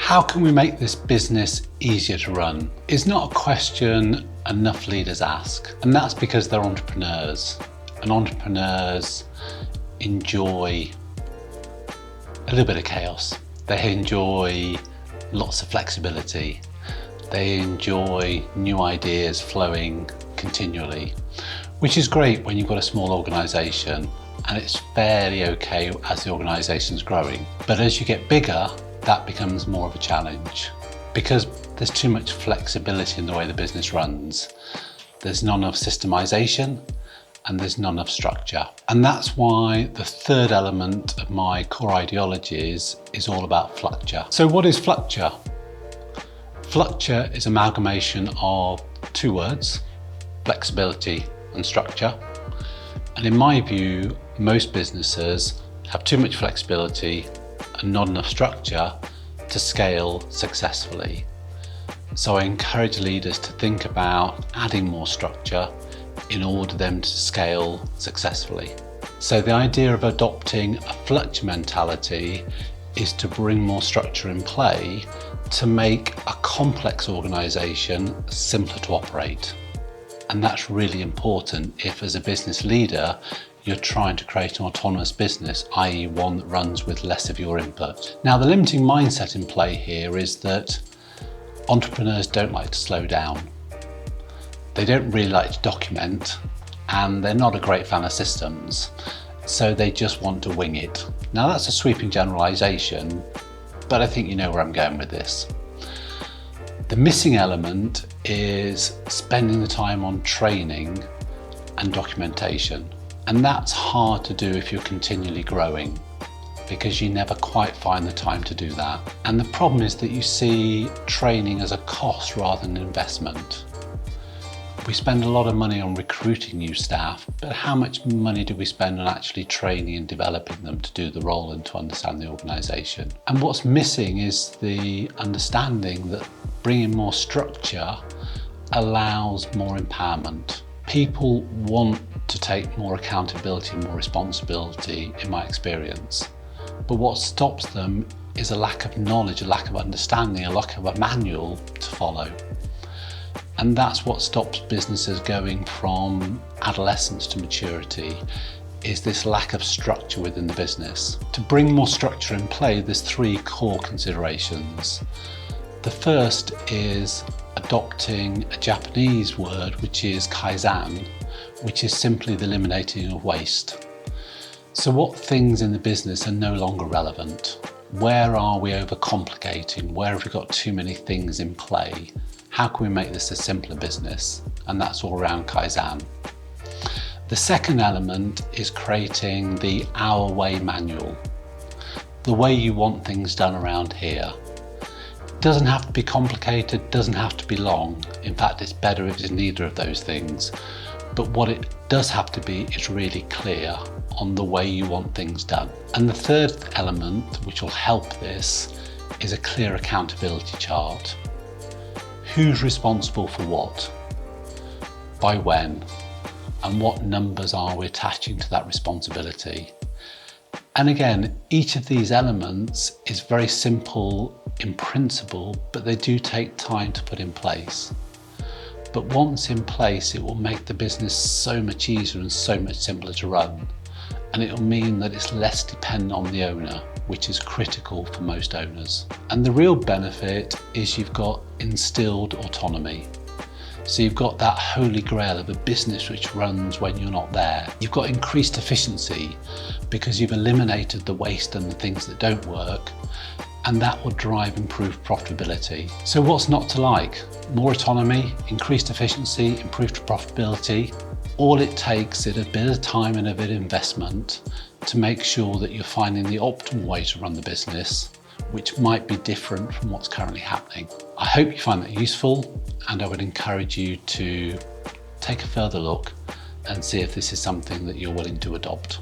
How can we make this business easier to run? It's not a question enough leaders ask, and that's because they're entrepreneurs, and entrepreneurs enjoy a little bit of chaos. They enjoy lots of flexibility. They enjoy new ideas flowing continually, which is great when you've got a small organisation, and it's fairly okay as the organisation's growing. But as you get bigger, that becomes more of a challenge because there's too much flexibility in the way the business runs. There's not enough systemization and there's not enough structure. And that's why the third element of my core ideologies is all about Flucture. So what is Flucture? Flucture is amalgamation of two words, flexibility and structure. And in my view, most businesses have too much flexibility and not enough structure to scale successfully. So I encourage leaders to think about adding more structure in order for them to scale successfully. So the idea of adopting a Flucture mentality is to bring more structure in play to make a complex organisation simpler to operate. And that's really important if, as a business leader, you're trying to create an autonomous business, i.e. one that runs with less of your input. Now, the limiting mindset in play here is that entrepreneurs don't like to slow down. They don't really like to document, and they're not a great fan of systems, so they just want to wing it. Now, that's a sweeping generalisation, but I think you know where I'm going with this. The missing element is spending the time on training and documentation. And that's hard to do if you're continually growing because you never quite find the time to do that. And the problem is that you see training as a cost rather than an investment. We spend a lot of money on recruiting new staff, but how much money do we spend on actually training and developing them to do the role and to understand the organisation? And what's missing is the understanding that bringing more structure allows more empowerment. People want to take more accountability and more responsibility, in my experience. But what stops them is a lack of knowledge, a lack of understanding, a lack of a manual to follow. And that's what stops businesses going from adolescence to maturity, is this lack of structure within the business. To bring more structure in play, there's three core considerations. The first is adopting a Japanese word, which is kaizen, which is simply the eliminating of waste. So what things in the business are no longer relevant? Where are we overcomplicating? Where have we got too many things in play? How can we make this a simpler business? And that's all around kaizen. The second element is creating the Our Way manual, the way you want things done around here. Doesn't have to be complicated, doesn't have to be long. In fact, it's better if it's neither of those things. But what it does have to be is really clear on the way you want things done. And the third element, which will help this, is a clear accountability chart. Who's responsible for what? By when? And what numbers are we attaching to that responsibility? And again, each of these elements is very simple in principle, but they do take time to put in place. But once in place, it will make the business so much easier and so much simpler to run. And it will mean that it's less dependent on the owner, which is critical for most owners. And the real benefit is you've got instilled autonomy. So you've got that holy grail of a business which runs when you're not there. You've got increased efficiency because you've eliminated the waste and the things that don't work, and that will drive improved profitability. So what's not to like? More autonomy, increased efficiency, improved profitability. All it takes is a bit of time and a bit of investment to make sure that you're finding the optimal way to run the business, which might be different from what's currently happening. I hope you find that useful, and I would encourage you to take a further look and see if this is something that you're willing to adopt.